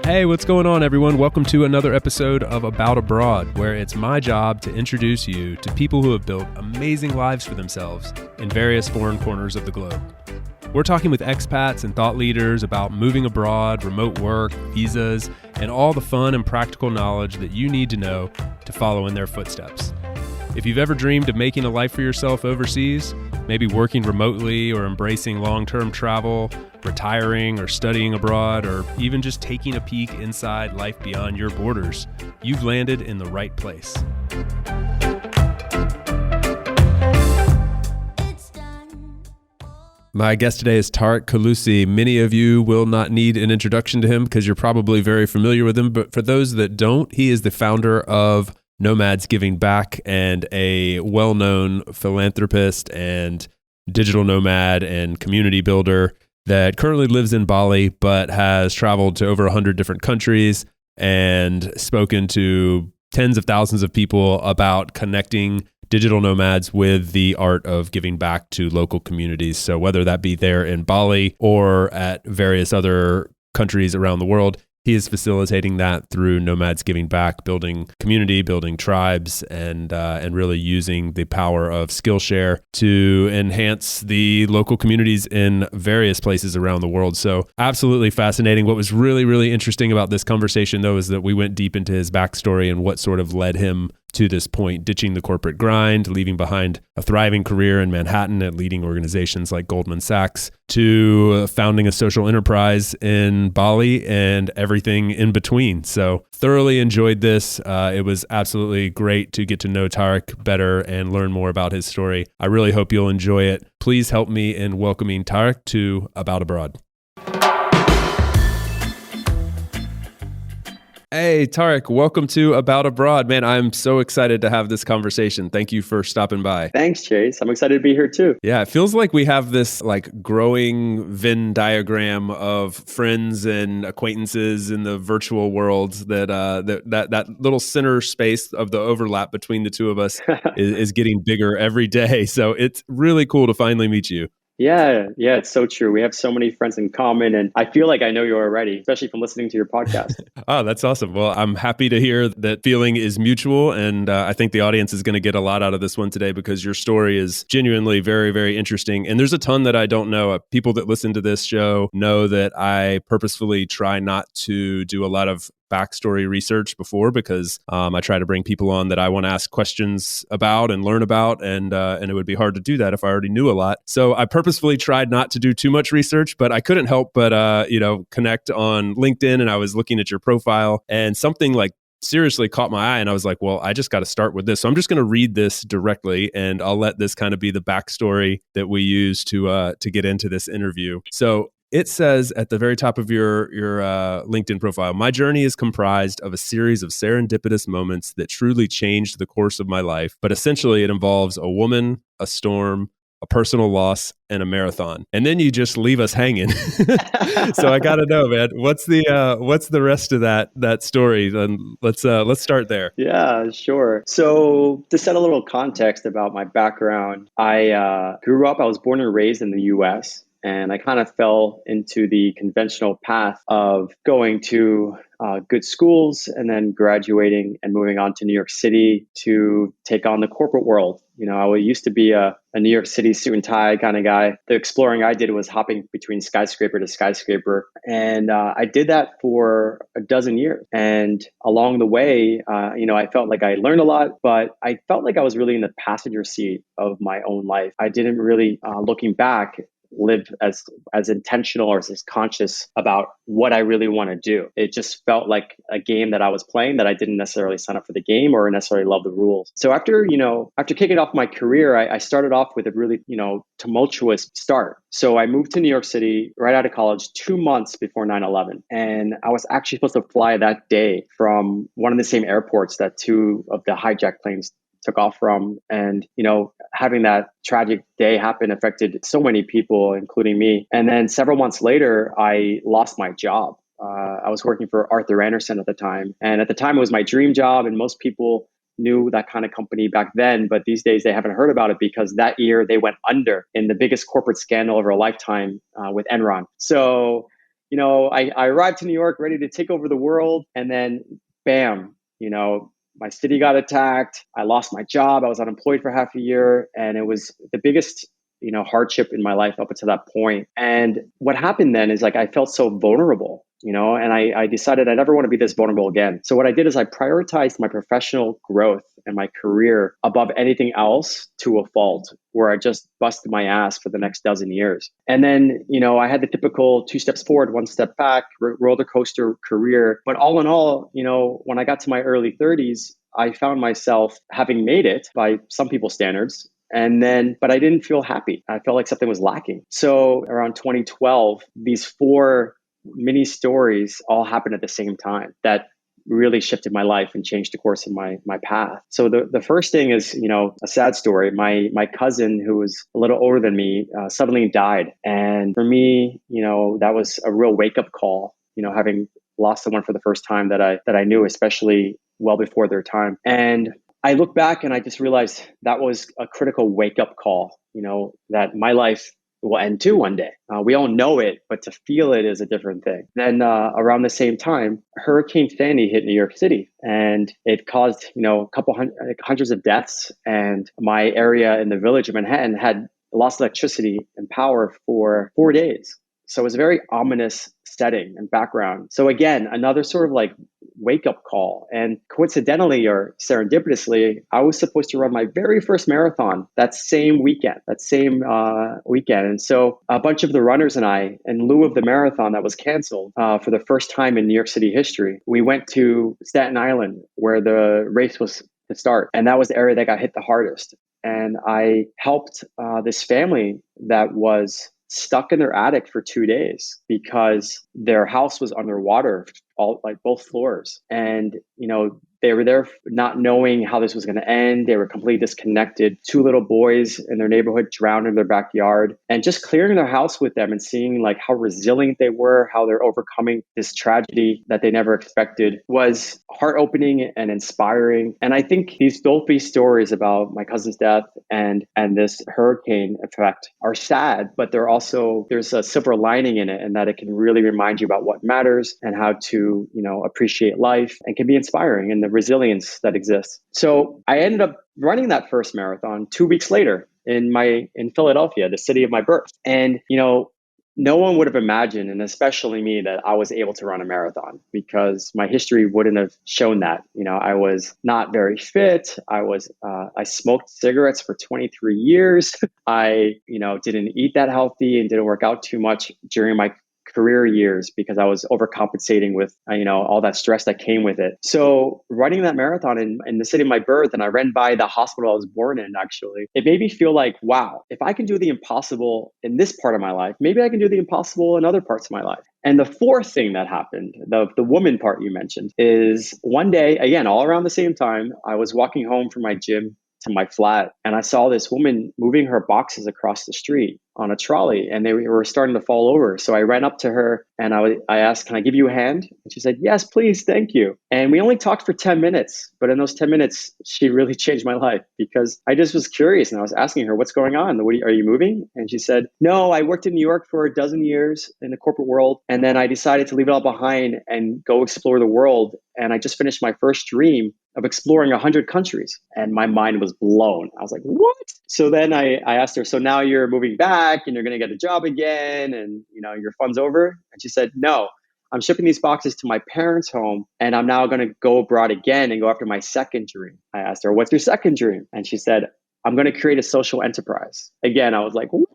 Hey, what's going on, everyone? Welcome to another episode of About Abroad, where it's my job to introduce you to people who have built amazing lives for themselves in various foreign corners of the globe. We're talking with expats and thought leaders about moving abroad, remote work, visas, and all the fun and practical knowledge that you need to know to follow in their footsteps. If you've ever dreamed of making a life for yourself overseas, maybe working remotely or embracing long-term travel, retiring or studying abroad, or even just taking a peek inside life beyond your borders, you've landed in the right place. My guest today is Tarek Kholoussy. Many of you will not need an introduction to him because you're probably very familiar with him, but for those that don't, he is the founder of Nomads Giving Back and a well-known philanthropist and digital nomad and community builder that currently lives in Bali, but has traveled to over 100 different countries and spoken to tens of thousands of people about connecting digital nomads with the art of giving back to local communities. So whether that be there in Bali or at various other countries around the world, he is facilitating that through Nomads Giving Back, building community, building tribes, and really using the power of Skillshare to enhance the local communities in various places around the world. So absolutely fascinating. What was really, really interesting about this conversation, though, is that we went deep into his backstory and what sort of led him to this point, ditching the corporate grind, leaving behind a thriving career in Manhattan at leading organizations like Goldman Sachs, to founding a social enterprise in Bali and everything in between. So thoroughly enjoyed this. It was absolutely great to get to know Tarek better and learn more about his story. I really hope you'll enjoy it. Please help me in welcoming Tarek to About Abroad. Hey, Tarek, welcome to About Abroad. Man, I'm so excited to have this conversation. Thank you for stopping by. Thanks, Chase. I'm excited to be here too. Yeah, it feels like we have this growing Venn diagram of friends and acquaintances in the virtual world that little center space of the overlap between the two of us is getting bigger every day. So it's really cool to finally meet you. Yeah, it's so true. We have so many friends in common, and I feel like I know you already, especially from listening to your podcast. Oh, that's awesome. Well, I'm happy to hear that feeling is mutual, and I think the audience is going to get a lot out of this one today because your story is genuinely very, very interesting. And there's a ton that I don't know. People that listen to this show know that I purposefully try not to do a lot of backstory research before because I try to bring people on that I want to ask questions about and learn about, and it would be hard to do that if I already knew a lot. So I purposefully tried not to do too much research, but I couldn't help but connect on LinkedIn, and I was looking at your profile, and something seriously caught my eye, and I was like, well, I just got to start with this. So I'm just going to read this directly, and I'll let this kind of be the backstory that we use to get into this interview. So it says at the very top of your LinkedIn profile, my journey is comprised of a series of serendipitous moments that truly changed the course of my life. But essentially, it involves a woman, a storm, a personal loss, and a marathon. And then you just leave us hanging. So I got to know, man, what's the rest of that story? Then let's start there. Yeah, sure. So to set a little context about my background, I was born and raised in the US. And I kind of fell into the conventional path of going to good schools and then graduating and moving on to New York City to take on the corporate world. You know, I used to be a New York City suit and tie kind of guy. The exploring I did was hopping between skyscraper to skyscraper. And I did that for a dozen years. And along the way, I felt like I learned a lot, but I felt like I was really in the passenger seat of my own life. I didn't really, looking back, live as intentional or as conscious about what I really want to do. It just felt like a game that I was playing that I didn't necessarily sign up for the game or necessarily love the rules. So after kicking off my career, I started off with a really, tumultuous start. So I moved to New York City right out of college 2 months before 9/11. And I was actually supposed to fly that day from one of the same airports that two of the hijacked planes took off from. And, having that tragic day happen affected so many people, including me. And then several months later, I lost my job. I was working for Arthur Andersen at the time. And at the time, it was my dream job. And most people knew that kind of company back then. But these days, they haven't heard about it because that year they went under in the biggest corporate scandal of our lifetime with Enron. So, I arrived to New York ready to take over the world. And then bam, my city got attacked. I lost my job. I was unemployed for half a year. And it was the biggest, hardship in my life up until that point. And what happened then is like, I felt so vulnerable, and I decided I never want to be this vulnerable again. So what I did is I prioritized my professional growth and my career above anything else to a fault, where I just busted my ass for the next dozen years. And then, I had the typical 2 steps forward, 1 step back, roller coaster career. But all in all, when I got to my early 30s, I found myself having made it by some people's standards. But I didn't feel happy. I felt like something was lacking. So around 2012, these 4 mini stories all happened at the same time that really shifted my life and changed the course of my path. So the first thing is, a sad story. My cousin, who was a little older than me, suddenly died. And for me, that was a real wake up call, having lost someone for the first time that I knew, especially well before their time. And I look back and I just realized that was a critical wake up call, that my life will end too one day. We all know it, but to feel it is a different thing. Then around the same time, Hurricane Sandy hit New York City, and it caused, a couple hundreds of deaths. And my area in the village of Manhattan had lost electricity and power for 4 days. So it was a very ominous setting and background. So again, another sort of like wake up call. And coincidentally or serendipitously, I was supposed to run my very first marathon that same weekend. And so a bunch of the runners and I, in lieu of the marathon that was canceled for the first time in New York City history, we went to Staten Island where the race was to start. And that was the area that got hit the hardest. And I helped this family that was stuck in their attic for 2 days because their house was underwater, all like both floors. And, they were there not knowing how this was going to end. They were completely disconnected. 2 little boys in their neighborhood drowned in their backyard, and just clearing their house with them and seeing like how resilient they were, how they're overcoming this tragedy that they never expected was heart-opening and inspiring. And I think both these stories about my cousin's death and this hurricane effect are sad, but there's a silver lining in it, and that it can really remind you about what matters and how to, appreciate life, and can be inspiring in the resilience that exists. So I ended up running that first marathon 2 weeks later in Philadelphia, the city of my birth. And, no one would have imagined, and especially me, that I was able to run a marathon, because my history wouldn't have shown that. I was not very fit. I smoked cigarettes for 23 years. I, didn't eat that healthy and didn't work out too much during my career years because I was overcompensating with, all that stress that came with it. So running that marathon in the city of my birth, and I ran by the hospital I was born in, actually, it made me feel like, wow, if I can do the impossible in this part of my life, maybe I can do the impossible in other parts of my life. And the fourth thing that happened, the woman part you mentioned, is one day, again, all around the same time, I was walking home from my gym to my flat, and I saw this woman moving her boxes across the street on a trolley, and they were starting to fall over. So I ran up to her and I asked, "Can I give you a hand?" And she said, "Yes, please, thank you." And we only talked for 10 minutes, but in those 10 minutes, she really changed my life, because I just was curious and I was asking her, "What's going on? Are you moving?" And she said, "No, I worked in New York for a dozen years in the corporate world, and then I decided to leave it all behind and go explore the world. And I just finished my first dream of exploring 100 countries." And my mind was blown. I was like, "What?" So then I asked her, "So now you're moving back and you're going to get a job again, and your fun's over?" And she said, "No, I'm shipping these boxes to my parents' home, and I'm now going to go abroad again and go after my second dream." I asked her, "What's your second dream?" And she said, "I'm going to create a social enterprise." Again, I was like, "What?"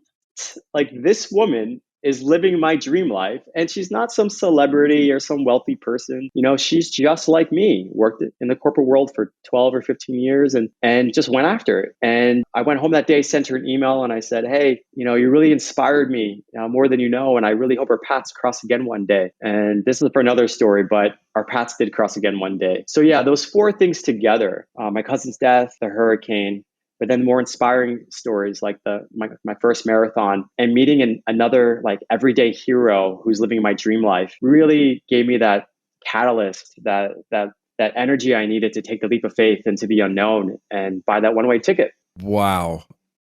Like, this woman is living my dream life, and she's not some celebrity or some wealthy person. She's just like me, worked in the corporate world for 12 or 15 years and just went after it. And I went home that day, sent her an email, and I said, "Hey, you really inspired me more than you know, and I really hope our paths cross again one day." And this is for another story, but our paths did cross again one day. So yeah, those 4 things together, my cousin's death, the hurricane, but then more inspiring stories like my first marathon, and meeting another like everyday hero who's living my dream life, really gave me that catalyst, that energy I needed to take the leap of faith into the unknown and buy that one-way ticket. Wow.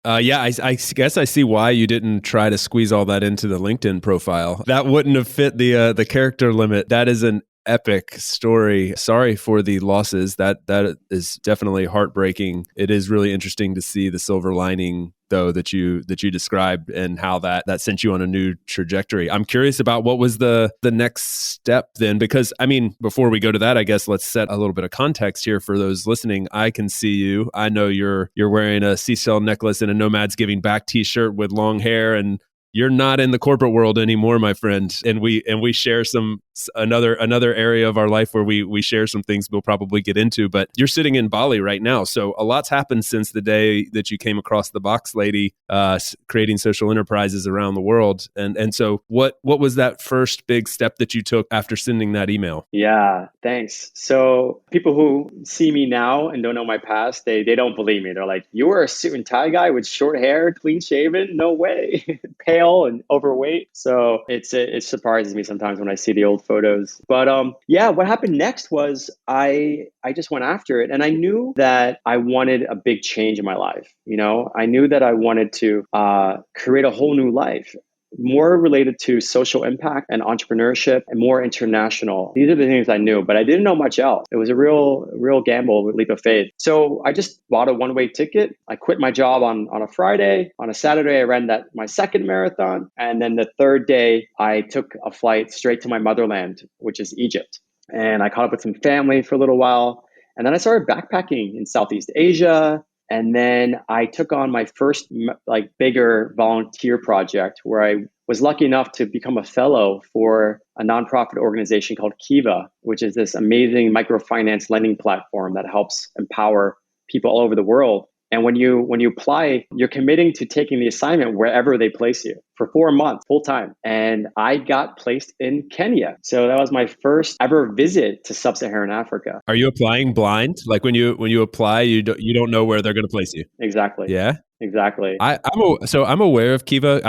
Yeah, I guess I see why you didn't try to squeeze all that into the LinkedIn profile. That wouldn't have fit the character limit. That is an epic story. Sorry for the losses. That is definitely heartbreaking. It is really interesting to see the silver lining though that you described and how that sent you on a new trajectory. I'm curious about what was the next step then, because I mean, before we go to that, I guess let's set a little bit of context here for those listening. I can see you. I know you're wearing a seashell necklace and a Nomads Giving Back t-shirt with long hair, and you're not in the corporate world anymore, my friend. And we share another area of our life where we share some things we'll probably get into. But you're sitting in Bali right now, so a lot's happened since the day that you came across the box lady, creating social enterprises around the world. And so what was that first big step that you took after sending that email? Yeah, thanks. So people who see me now and don't know my past, they don't believe me. They're like, "You were a suit and tie guy with short hair, clean shaven? No way." Pale and overweight. So it surprises me sometimes when I see the old photos. But yeah, what happened next was I just went after it, and I knew that I wanted a big change in my life. You know, I knew that I wanted to create a whole new life, more related to social impact and entrepreneurship and more international. These are the things I knew, but I didn't know much else. It was a real gamble, leap of faith. So I just bought a one-way ticket. I quit my job on a Friday. On a Saturday, I ran my second marathon. And then the third day, I took a flight straight to my motherland, which is Egypt. And I caught up with some family for a little while. And then I started backpacking in Southeast Asia. And then I took on my first bigger volunteer project where I was lucky enough to become a fellow for a nonprofit organization called Kiva, which is this amazing microfinance lending platform that helps empower people all over the world. And when you apply, you're committing to taking the assignment wherever they place you for 4 months, full time. And I got placed in Kenya. So that was my first ever visit to sub-Saharan Africa. Are you applying blind? Like when you apply, you don't know where they're going to place you. Exactly. Yeah. Exactly. I'm aware of Kiva.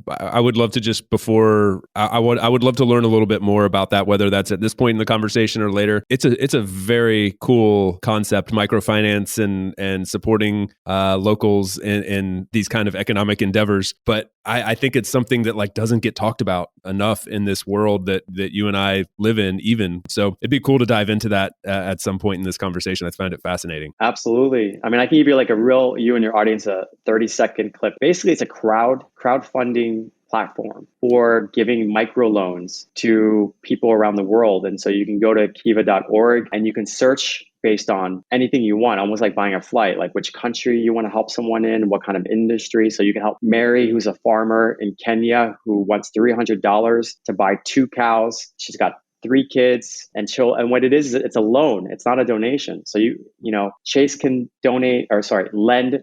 I would love to just before I would love to learn a little bit more about that, whether that's at this point in the conversation or later. It's a very cool concept, microfinance and supporting locals in these kind of economic endeavors. But I think it's something that like doesn't get talked about enough in this world that you and I live in even. So it'd be cool to dive into that at some point in this conversation. I find it fascinating. Absolutely. I mean, I can give you like you and your audience a 30-second clip. Basically, it's a crowdfunding platform for giving microloans to people around the world. And so you can go to kiva.org and you can search based on anything you want, almost like buying a flight, like which country you want to help someone in, what kind of industry. So you can help Mary, who's a farmer in Kenya, who wants $300 to buy 2 cows. She's got 3 kids, and what it is it's a loan. It's not a donation. So Chase can lend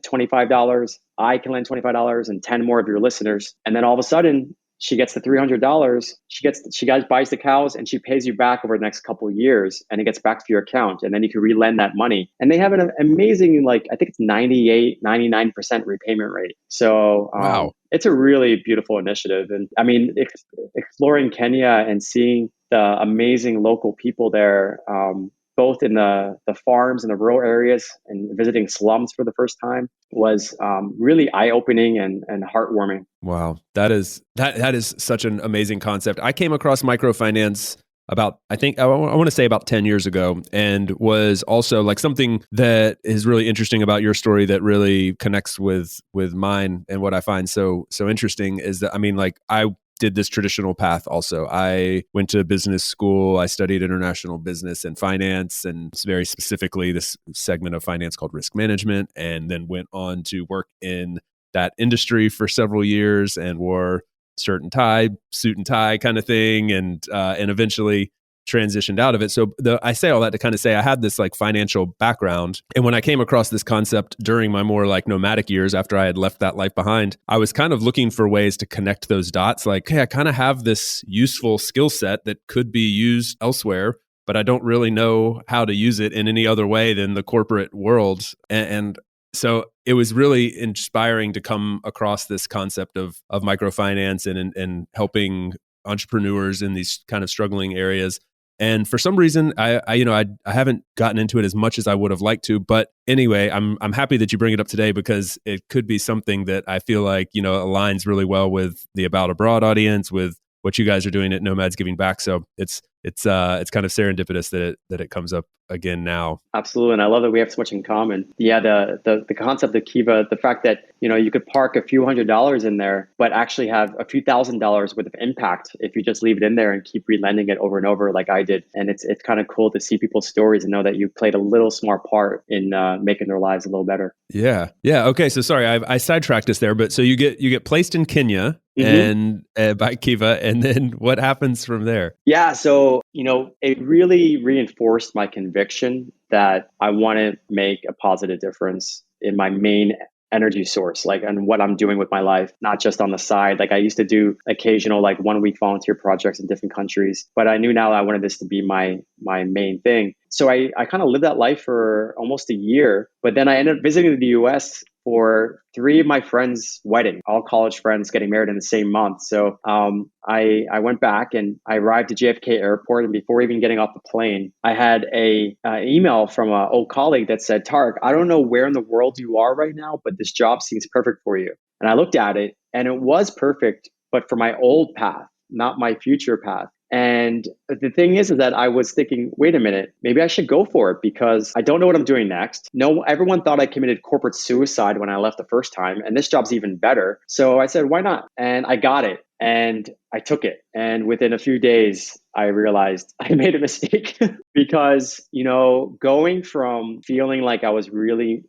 $25. I can lend $25 and 10 more of your listeners. And then all of a sudden she gets the $300. She buys the cows and she pays you back over the next couple of years, and it gets back to your account, and then you can relend that money. And they have an amazing, I think it's 99% repayment rate. So Wow. It's a really beautiful initiative. And I mean, exploring Kenya and seeing the amazing local people there, both in the farms and the rural areas and visiting slums for the first time, was really eye-opening and heartwarming. Wow. That is such an amazing concept. I came across microfinance about, I think, I want to say about 10 years ago, and was also like something that is really interesting about your story that really connects with mine. And what I find so interesting is that, I mean, like I did this traditional path also. I went to business school. I studied international business and finance, and very specifically this segment of finance called risk management, and then went on to work in that industry for several years and wore suit and tie kind of thing, and eventually transitioned out of it. So I say all that to kind of say I had this like financial background. And when I came across this concept during my more like nomadic years after I had left that life behind, I was kind of looking for ways to connect those dots. Like, hey, I kind of have this useful skill set that could be used elsewhere, but I don't really know how to use it in any other way than the corporate world. And so it was really inspiring to come across this concept of microfinance and helping entrepreneurs in these kind of struggling areas And for some reason, I haven't gotten into it as much as I would have liked to. But anyway, I'm happy that you bring it up today because it could be something that I feel like, aligns really well with the About Abroad audience, with what you guys are doing at Nomads Giving Back. So it's kind of serendipitous that it comes up again now. Absolutely. And I love that we have so much in common. Yeah, the concept of Kiva, the fact that, you could park a few $100s in there, but actually have a few $1,000s worth of impact if you just leave it in there and keep relending it over and over like I did. And it's kind of cool to see people's stories and know that you played a little smart part in making their lives a little better. Yeah. Yeah. Okay. So sorry, I sidetracked us there, but so you get placed in Kenya and by Kiva, and then what happens from there? Yeah. So, it really reinforced my conviction that I want to make a positive difference in my main energy source, like, and what I'm doing with my life, not just on the side. Like I used to do occasional, like 1 week volunteer projects in different countries, but I knew now I wanted this to be my main thing. So I kind of lived that life for almost a year, but then I ended up visiting the US for 3 of my friends' wedding, all college friends getting married in the same month. So I went back and I arrived at JFK Airport, and before even getting off the plane, I had a email from an old colleague that said, "Tarek, I don't know where in the world you are right now, but this job seems perfect for you." And I looked at it, and it was perfect, but for my old path, not my future path. And the thing is that I was thinking, wait a minute, maybe I should go for it because I don't know what I'm doing next. No, everyone thought I committed corporate suicide when I left the first time, and this job's even better. So I said, why not? And I got it. And I took it. And within a few days, I realized I made a mistake because, going from feeling like I was really,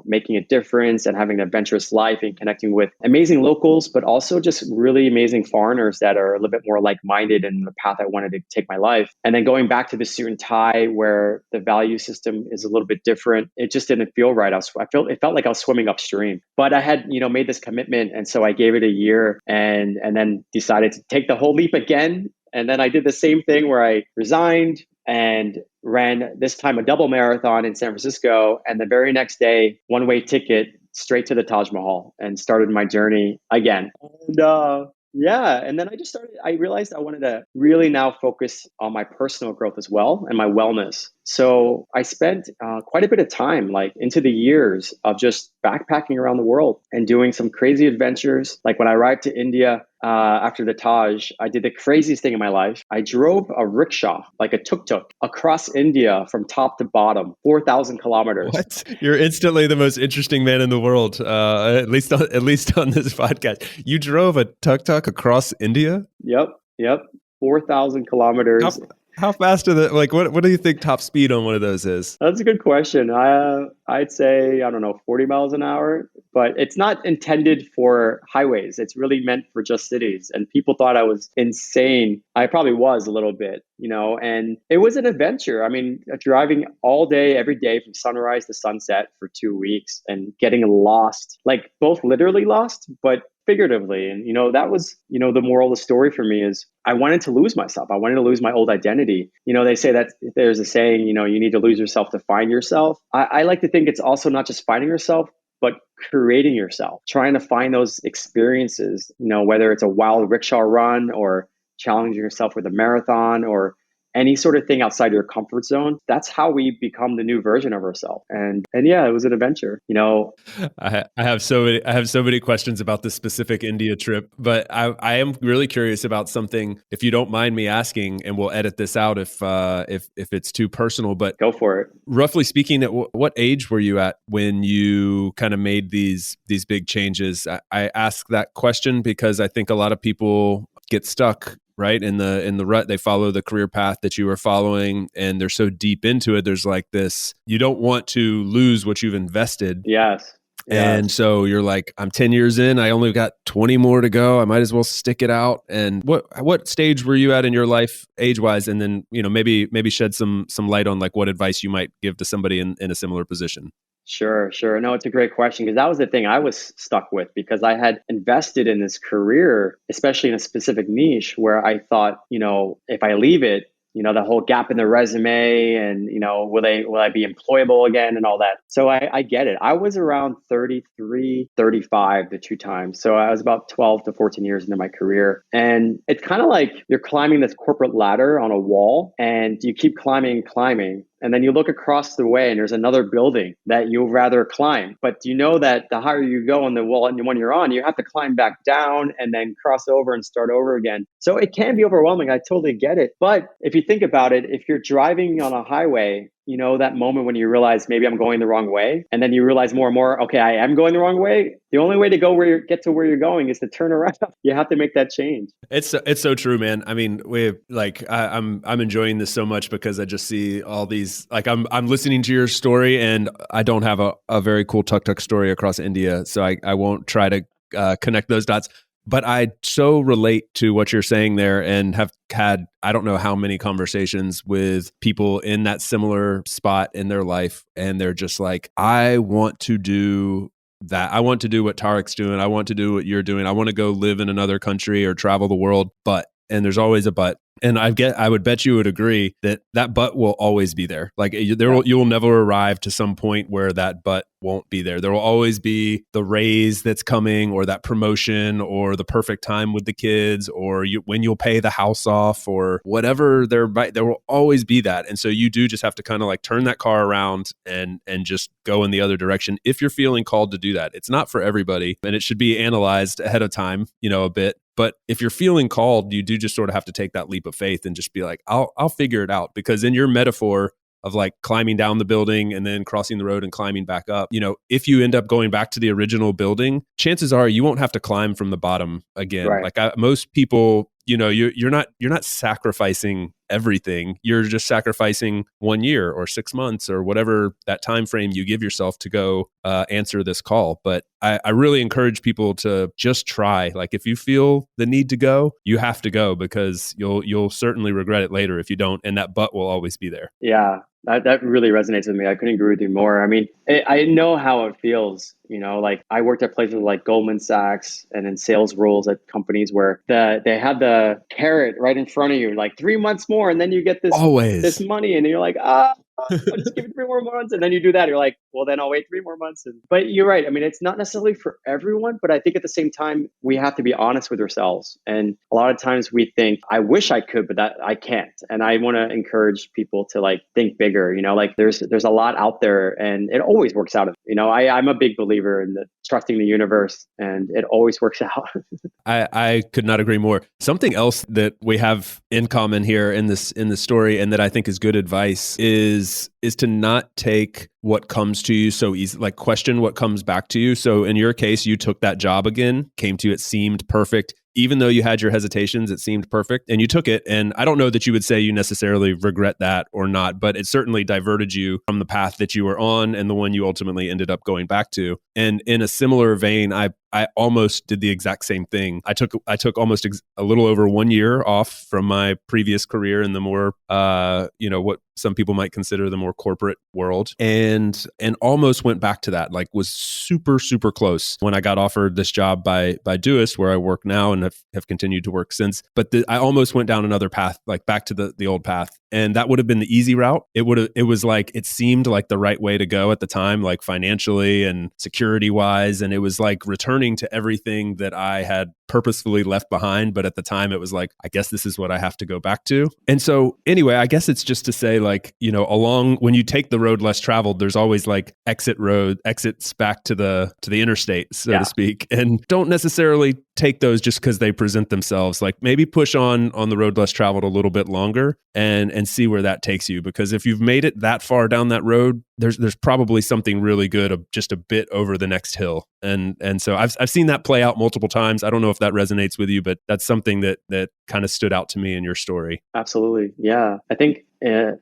making a difference and having an adventurous life and connecting with amazing locals, but also just really amazing foreigners that are a little bit more like-minded in the path I wanted to take my life. And then going back to the suit and tie where the value system is a little bit different, it just didn't feel right. It felt like I was swimming upstream, but I had, made this commitment. And so I gave it a year and then decided to take the whole leap again. And then I did the same thing where I resigned and ran this time a double marathon in San Francisco. And the very next day, one-way ticket straight to the Taj Mahal and started my journey again. And and then I realized I wanted to really now focus on my personal growth as well and my wellness. So I spent quite a bit of time, like into the years of just backpacking around the world and doing some crazy adventures. Like when I arrived to India after the Taj, I did the craziest thing in my life. I drove a rickshaw, like a tuk-tuk, across India from top to bottom, 4,000 kilometers. What? You're instantly the most interesting man in the world, at least on this podcast. You drove a tuk-tuk across India? Yep. 4,000 kilometers. How fast are the, like, what do you think top speed on one of those is? That's a good question. I'd say, I don't know, 40 miles an hour, but it's not intended for highways. It's really meant for just cities. And people thought I was insane. I probably was a little bit, and it was an adventure. I mean, driving all day, every day from sunrise to sunset for 2 weeks and getting lost, like both literally lost, but figuratively. And, that was, the moral of the story for me is I wanted to lose myself. I wanted to lose my old identity. They say that there's a saying, you need to lose yourself to find yourself. I like to think it's also not just finding yourself, but creating yourself, trying to find those experiences, whether it's a wild rickshaw run or challenging yourself with a marathon or any sort of thing outside your comfort zone. That's how we become the new version of ourselves. And yeah, it was an adventure. I have so many questions about this specific India trip, but I am really curious about something. If you don't mind me asking, and we'll edit this out if it's too personal. But go for it. Roughly speaking, at what age were you at when you kind of made these big changes? I ask that question because I think a lot of people get stuck right in the rut. They follow the career path that you were following and they're so deep into it. There's like this, you don't want to lose what you've invested. Yes. And so you're like, I'm 10 years in, I only got 20 more to go. I might as well stick it out. And what stage were you at in your life age-wise? And then, maybe shed some light on like what advice you might give to somebody in a similar position. Sure. No, it's a great question because that was the thing I was stuck with because I had invested in this career, especially in a specific niche where I thought, if I leave it, the whole gap in the resume and, will I be employable again and all that. So I get it. I was around 33, 35 the two times. So I was about 12 to 14 years into my career. And it's kind of like you're climbing this corporate ladder on a wall and you keep climbing. And then you look across the way and there's another building that you'd rather climb. But you know that the higher you go on the wall and when you're on, you have to climb back down and then cross over and start over again. So it can be overwhelming. I totally get it. But if you think about it, if you're driving on a highway, that moment when you realize maybe I'm going the wrong way, and then you realize more and more, okay, I am going the wrong way. The only way to get to where you're going is to turn around. You have to make that change. It's so true, man. I mean, I'm enjoying this so much because I just see all these, like I'm listening to your story, and I don't have a very cool tuk-tuk story across India, so I won't try to connect those dots. But I so relate to what you're saying there and have had, I don't know how many conversations with people in that similar spot in their life. And they're just like, I want to do that. I want to do what Tarek's doing. I want to do what you're doing. I want to go live in another country or travel the world. And there's always a but. And I would bet you would agree that but will always be there. Like you will never arrive to some point where that but won't be there. There will always be the raise that's coming, or that promotion, or the perfect time with the kids, or when you'll pay the house off, or whatever. There will always be that. And so you do just have to kind of like turn that car around and just go in the other direction if you're feeling called to do that. It's not for everybody, and it should be analyzed ahead of time, a bit. But if you're feeling called, you do just sort of have to take that leap of faith and just be like, I'll figure it out. Because in your metaphor of like climbing down the building and then crossing the road and climbing back up, if you end up going back to the original building, chances are you won't have to climb from the bottom again. Right. Like most people, you're not sacrificing everything. You're just sacrificing 1 year or 6 months or whatever that time frame you give yourself to go answer this call. But I really encourage people to just try. Like if you feel the need to go, you have to go, because you'll certainly regret it later if you don't, and that but will always be there. Yeah. That really resonates with me. I couldn't agree with you more. I mean, I know how it feels, like I worked at places like Goldman Sachs and in sales roles at companies where they have the carrot right in front of you, like 3 months more, and then you get this money, and you're like, just give it 3 more months. And then you do that. You're like, well, then I'll wait 3 more months. But you're right. I mean, it's not necessarily for everyone, but I think at the same time, we have to be honest with ourselves. And a lot of times we think, I wish I could, but that I can't. And I want to encourage people to like think bigger, like there's a lot out there, and it always works out. I'm a big believer in trusting the universe, and it always works out. I could not agree more. Something else that we have in common here in this story, and that I think is good advice, is to not take what comes to you so easy, like question what comes back to you. So in your case, you took that job again, came to it, seemed perfect. Even though you had your hesitations, it seemed perfect, and you took it. And I don't know that you would say you necessarily regret that or not, but it certainly diverted you from the path that you were on and the one you ultimately ended up going back to. And in a similar vein, I almost did the exact same thing. I took almost a little over 1 year off from my previous career in the more, what some people might consider the more corporate world, and almost went back to that. Like was super, super close when I got offered this job by Duist, where I work now and have continued to work since. But I almost went down another path, like back to the old path. And that would have been the easy route. It seemed like the right way to go at the time, like financially and security wise. And it was like returning to everything that I had purposefully left behind. But at the time it was like, I guess this is what I have to go back to. And so anyway, I guess it's just to say like, along when you take the road less traveled, there's always like exits back to the interstate, so to speak. And don't necessarily take those just because they present themselves. Like maybe push on the road less traveled a little bit longer and see where that takes you. Because if you've made it that far down that road, there's probably something really good just a bit over the next hill. And so I've seen that play out multiple times. I don't know if that resonates with you, but that's something that kind of stood out to me in your story. Absolutely. Yeah. I think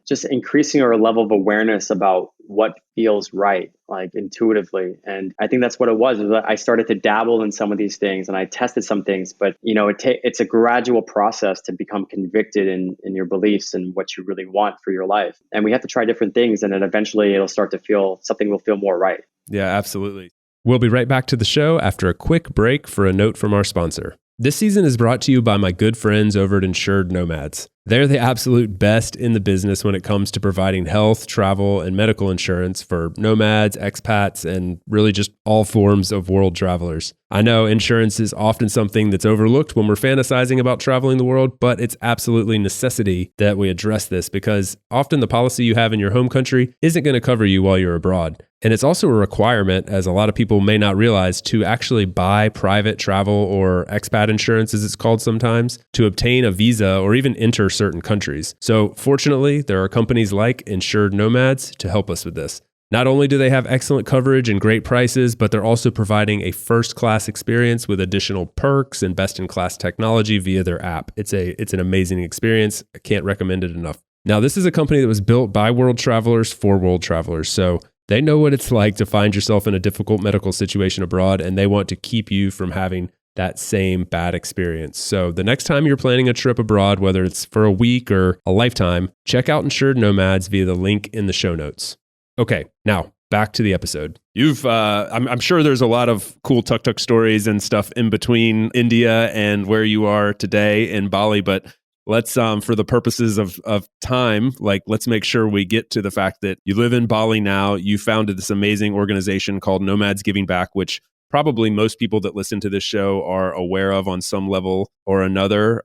just increasing our level of awareness about what feels right, like intuitively. And I think that's what it was. I started to dabble in some of these things and I tested some things, but it's a gradual process to become convicted in your beliefs and what you really want for your life. And we have to try different things, and then eventually something will feel more right. Yeah, absolutely. We'll be right back to the show after a quick break for a note from our sponsor. This season is brought to you by my good friends over at Insured Nomads. They're the absolute best in the business when it comes to providing health, travel, and medical insurance for nomads, expats, and really just all forms of world travelers. I know insurance is often something that's overlooked when we're fantasizing about traveling the world, but it's absolutely necessity that we address this because often the policy you have in your home country isn't going to cover you while you're abroad. And it's also a requirement, as a lot of people may not realize, to actually buy private travel or expat insurance, as it's called sometimes, to obtain a visa or even enter certain countries. So fortunately, there are companies like Insured Nomads to help us with this. Not only do they have excellent coverage and great prices, but they're also providing a first-class experience with additional perks and best-in-class technology via their app. It's an amazing experience. I can't recommend it enough. Now, this is a company that was built by world travelers for world travelers. So they know what it's like to find yourself in a difficult medical situation abroad, and they want to keep you from having that same bad experience. So the next time you're planning a trip abroad, whether it's for a week or a lifetime, check out Insured Nomads via the link in the show notes. Okay, now back to the episode. I'm sure there's a lot of cool tuk-tuk stories and stuff in between India and where you are today in Bali, but let's, for the purposes of time, let's make sure we get to the fact that you live in Bali now. You founded this amazing organization called Nomads Giving Back, which probably most people that listen to this show are aware of on some level or another.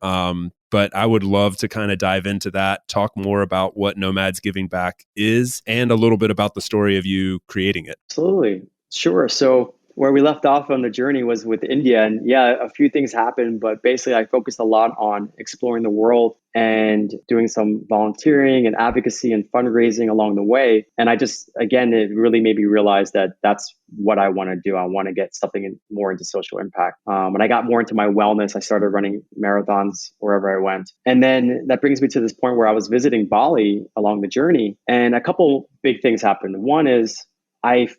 But I would love to kind of dive into that, talk more about what Nomads Giving Back is, and a little bit about the story of you creating it. Absolutely. Sure. So where we left off on the journey was with India. And yeah, a few things happened, but basically I focused a lot on exploring the world and doing some volunteering and advocacy and fundraising along the way. And it really made me realize that that's what I want to do. I want to get something more into social impact. When I got more into my wellness, I started running marathons wherever I went. And then that brings me to this point where I was visiting Bali along the journey. And a couple big things happened. One is I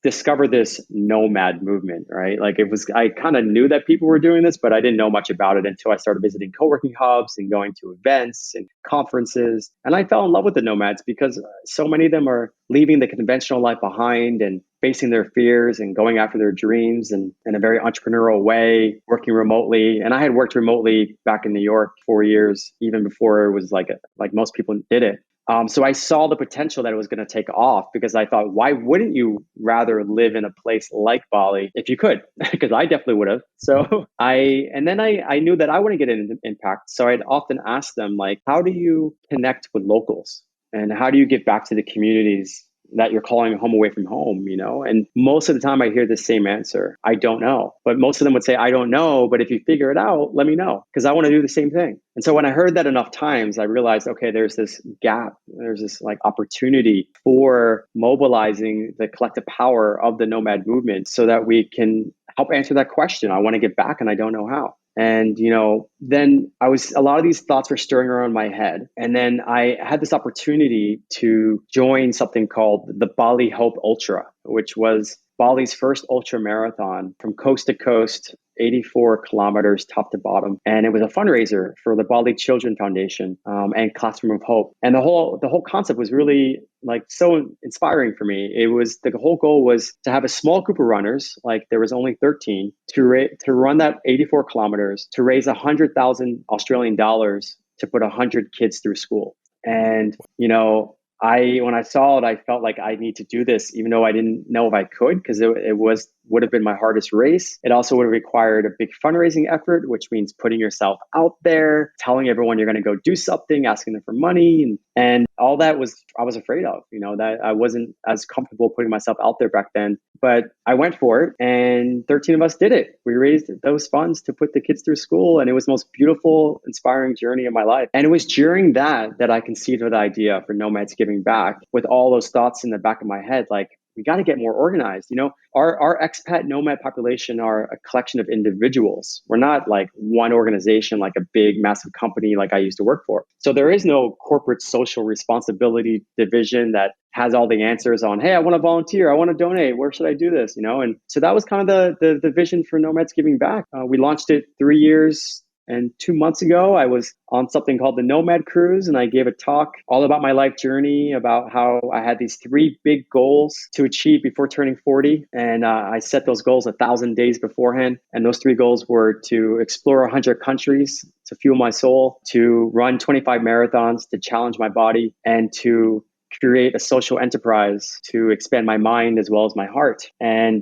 discovered this nomad movement, right? I kind of knew that people were doing this, but I didn't know much about it until I started visiting co-working hubs and going to events and conferences. And I fell in love with the nomads because so many of them are leaving the conventional life behind and facing their fears and going after their dreams and in a very entrepreneurial way, working remotely. And I had worked remotely back in New York 4 years, even before it was like most people did it. So I saw the potential that it was going to take off because I thought, why wouldn't you rather live in a place like Bali if you could? Because I definitely would have. So I knew that I wouldn't get an impact. So I'd often ask them, how do you connect with locals? And how do you give back to the communities that you're calling home away from home, And most of the time I hear the same answer. I don't know. But most of them would say, I don't know. But if you figure it out, let me know because I want to do the same thing. And so when I heard that enough times, I realized, okay, there's this gap. There's this opportunity for mobilizing the collective power of the nomad movement so that we can help answer that question. I want to give back and I don't know how. And, then a lot of these thoughts were stirring around my head. And then I had this opportunity to join something called the Bali Hope Ultra, which was Bali's first ultra marathon from coast to coast, 84 kilometers top to bottom. And it was a fundraiser for the Bali Children Foundation and Classroom of Hope. And the whole concept was really so inspiring for me. It was the whole goal was to have a small group of runners, there was only 13, to run that 84 kilometers to raise 100,000 Australian dollars to put 100 kids through school. And, when I saw it, I felt like I need to do this, even though I didn't know if I could, because it would have been my hardest race. It also would have required a big fundraising effort, which means putting yourself out there, telling everyone you're going to go do something, asking them for money, and all that I was afraid of. That I wasn't as comfortable putting myself out there back then. But I went for it, and 13 of us did it. We raised those funds to put the kids through school, and it was the most beautiful, inspiring journey of my life. And it was during that I conceived of the idea for Nomads Giving Back, with all those thoughts in the back of my head, we got to get more organized. Our expat nomad population are a collection of individuals. We're not one organization, like a big, massive company like I used to work for. So there is no corporate social responsibility division that has all the answers on, hey, I want to volunteer, I want to donate, where should I do this? And so that was kind of the vision for Nomads Giving Back. We launched it 3 years and 2 months ago. I was on something called the Nomad Cruise, and I gave a talk all about my life journey, about how I had these 3 big goals to achieve before turning 40. And I set those goals 1,000 days beforehand. And those 3 goals were to explore 100 countries to fuel my soul, to run 25 marathons, to challenge my body, and to create a social enterprise to expand my mind as well as my heart. And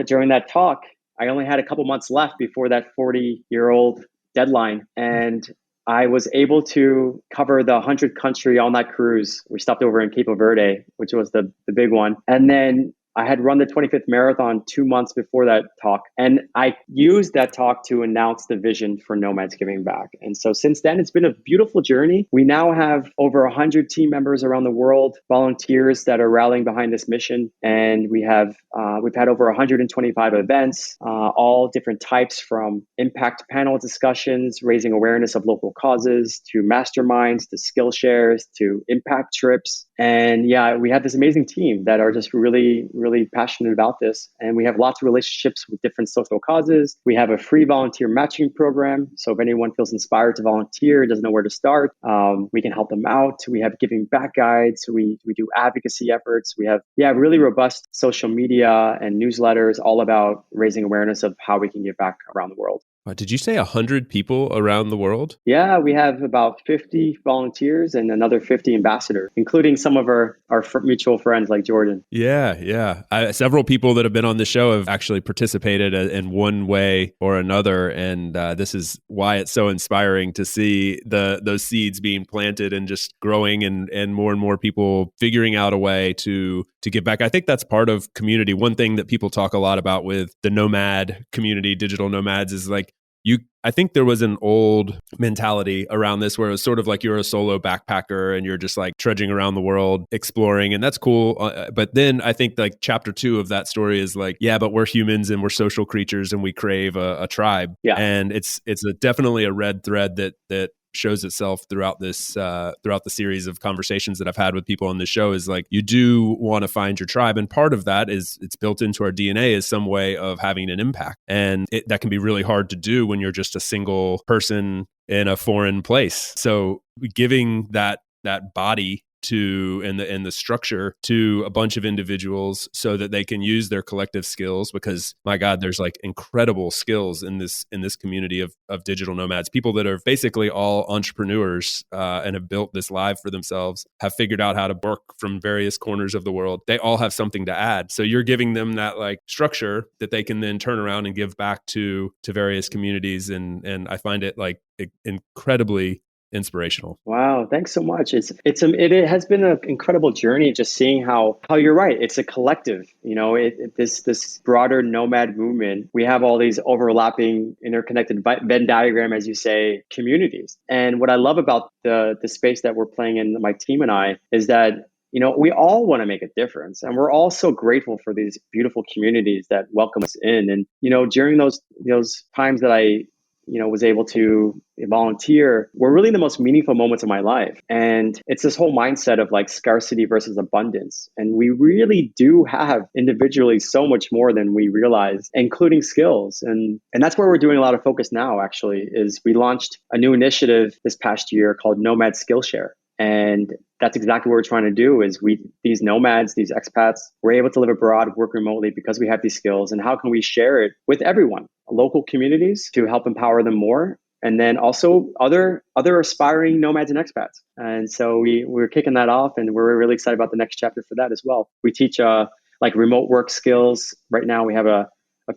during that talk, I only had a couple months left before that 40-year-old deadline. And I was able to cover the 100 country on that cruise. We stopped over in Cape Verde, which was the big one. And then I had run the 25th marathon 2 months before that talk. And I used that talk to announce the vision for Nomads Giving Back. And so since then, it's been a beautiful journey. We now have over 100 team members around the world, volunteers that are rallying behind this mission. And we've had over 125 events, all different types, from impact panel discussions, raising awareness of local causes, to masterminds, to skill shares, to impact trips. And yeah, we have this amazing team that are just really passionate about this. And we have lots of relationships with different social causes. We have a free volunteer matching program. So if anyone feels inspired to volunteer, doesn't know where to start, we can help them out. We have giving back guides. We do advocacy efforts. We have, really robust social media and newsletters all about raising awareness of how we can give back around the world. Did you say 100 people around the world? Yeah, we have about 50 volunteers and another 50 ambassadors, including some of our mutual friends like Jordan. Yeah. Several people that have been on the show have actually participated in one way or another. And this is why it's so inspiring to see those seeds being planted and just growing, and more people figuring out a way to give back. I think that's part of community. One thing that people talk a lot about with the nomad community, digital nomads, is like, I think there was an old mentality around this where it was sort of like you're a solo backpacker and you're just like trudging around the world exploring, and that's cool. But then I think like chapter 2 of that story is like, but we're humans and we're social creatures and we crave a tribe. Yeah. And it's definitely a red thread that shows itself throughout the series of conversations that I've had with people on this show, is like, you do want to find your tribe. And part of that is it's built into our DNA as some way of having an impact. And that can be really hard to do when you're just a single person in a foreign place. So giving that body to and the structure to a bunch of individuals so that they can use their collective skills, because my God, there's like incredible skills in this community of digital nomads, people that are basically all entrepreneurs and have built this life for themselves, have figured out how to work from various corners of the world. They all have something to add. So you're giving them that like structure that they can then turn around and give back to various communities. And I find it like incredibly inspirational. Wow, thanks so much. It has been an incredible journey, just seeing how you're right. It's a collective, this broader nomad movement. We have all these overlapping, interconnected Venn diagram, as you say, communities. And what I love about the space that we're playing in, my team and I, is that we all want to make a difference, and we're all so grateful for these beautiful communities that welcome us in. And during those times that I was able to volunteer, were really the most meaningful moments of my life. And it's this whole mindset of like scarcity versus abundance. And we really do have individually so much more than we realize, including skills. And that's where we're doing a lot of focus now, actually, is we launched a new initiative this past year called Nomad Skillshare. And that's exactly what we're trying to do, is these nomads, these expats, we're able to live abroad, work remotely because we have these skills. And how can we share it with everyone, local communities, to help empower them more? And then also other aspiring nomads and expats. And so we're kicking that off, and we're really excited about the next chapter for that as well. We teach like remote work skills. Right now we have a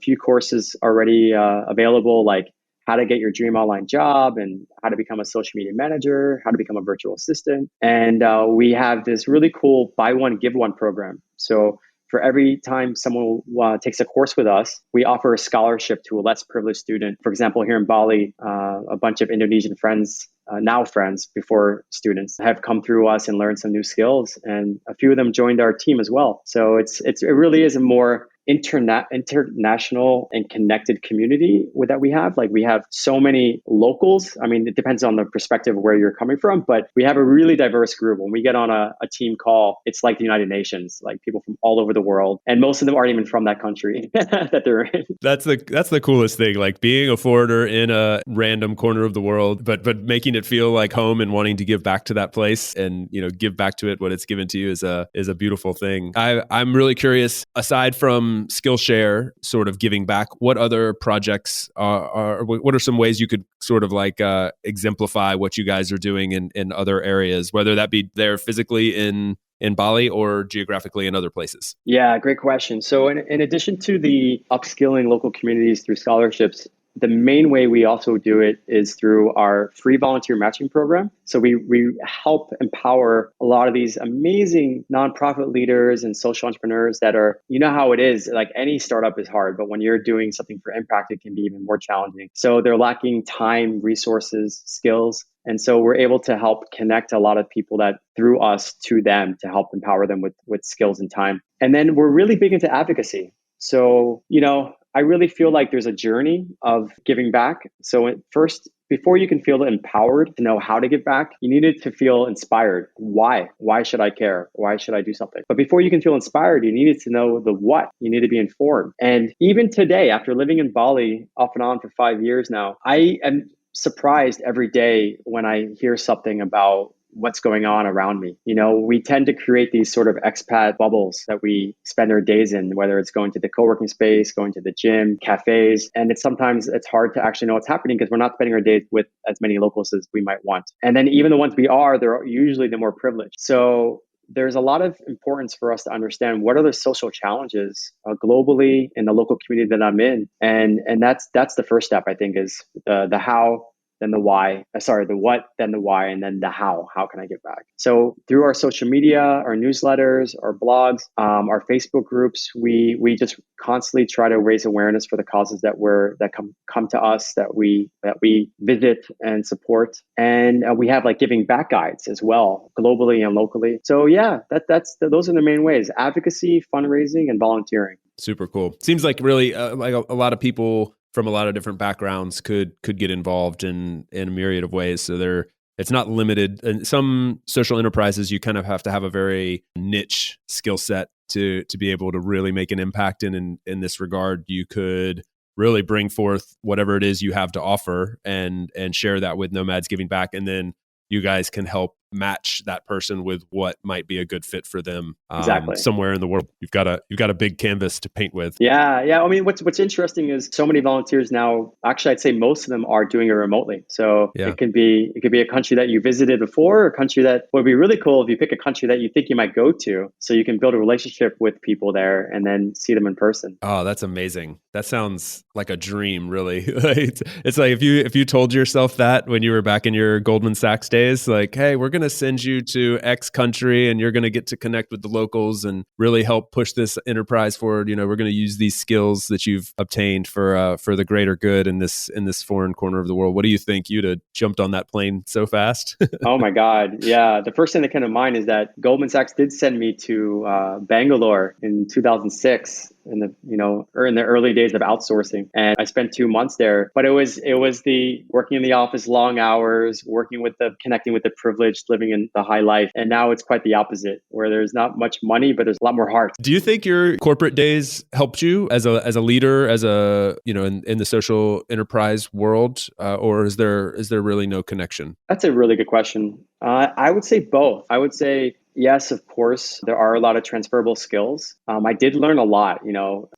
few courses already available, like how to get your dream online job, and how to become a social media manager, how to become a virtual assistant. And we have this really cool buy one, give one program. So for every time someone takes a course with us, we offer a scholarship to a less privileged student. For example, here in Bali, a bunch of Indonesian friends, now friends, before students, have come through us and learned some new skills. And a few of them joined our team as well. So it really is a more international and connected community that we have. Like, we have so many locals. I mean, it depends on the perspective of where you're coming from, but we have a really diverse group. When we get on a team call, it's like the United Nations, like people from all over the world, and most of them aren't even from that country that they're in. That's the coolest thing, like being a foreigner in a random corner of the world, but making it feel like home and wanting to give back to that place and give back to it what it's given to you is a beautiful thing. I'm really curious, aside from from Skillshare sort of giving back, what other projects what are some ways you could sort of like exemplify what you guys are doing in other areas, whether that be there physically in Bali or geographically in other places? Yeah, great question. So in addition to the upskilling local communities through scholarships, the main way we also do it is through our free volunteer matching program. So we help empower a lot of these amazing nonprofit leaders and social entrepreneurs that are, you know how it is, like any startup is hard, but when you're doing something for impact, it can be even more challenging. So they're lacking time, resources, skills. And so we're able to help connect a lot of people that through us to them to help empower them with skills and time. And then we're really big into advocacy. So, I really feel like there's a journey of giving back. So first, before you can feel empowered to know how to give back, you needed to feel inspired. Why? Why should I care? Why should I do something? But before you can feel inspired, you needed to know the what. You need to be informed. And even today, after living in Bali off and on for 5 years now, I am surprised every day when I hear something about what's going on around me. We tend to create these sort of expat bubbles that we spend our days in, whether it's going to the co-working space, going to the gym, cafes. And sometimes it's hard to actually know what's happening because we're not spending our days with as many locals as we might want. And then even the ones we are, they're usually the more privileged. So there's a lot of importance for us to understand what are the social challenges globally in the local community that I'm in. And that's the first step, I think, is the how, then the why, the what, then the why, and then the how. How can I give back? So through our social media, our newsletters, our blogs, our Facebook groups, we just constantly try to raise awareness for the causes that come to us, that we visit and support. And we have like giving back guides as well, globally and locally. So yeah, those are the main ways: advocacy, fundraising, and volunteering. Super cool. Seems like really like a lot of people from a lot of different backgrounds could get involved in a myriad of ways. So it's not limited. And some social enterprises, you kind of have to have a very niche skill set to be able to really make an impact in this regard. You could really bring forth whatever it is you have to offer and share that with Nomads Giving Back, and then you guys can help match that person with what might be a good fit for them Exactly. somewhere in the world. You've got a big canvas to paint with. Yeah. I mean, what's interesting is so many volunteers now, actually, I'd say most of them are doing it remotely. So It could be a country that you visited before, or a country that would be really cool if you pick a country that you think you might go to, so you can build a relationship with people there and then see them in person. Oh, that's amazing. That sounds like a dream, really. It's like if you told yourself that when you were back in your Goldman Sachs days, like, hey, we're going to send you to X country and you're going to get to connect with the locals and really help push this enterprise forward. We're going to use these skills that you've obtained for the greater good in this foreign corner of the world. What do you think? You'd have jumped on that plane so fast? Oh my God. Yeah. The first thing that came to mind is that Goldman Sachs did send me to Bangalore in 2006 in the early days of outsourcing, and I spent 2 months there. But it was the working in the office, long hours, connecting with the privileged, living in the high life. And now it's quite the opposite, where there's not much money, but there's a lot more heart. Do you think your corporate days helped you as a leader, in the social enterprise world, or is there really no connection? That's a really good question. I would say both. I would say yes, of course, there are a lot of transferable skills. I did learn a lot,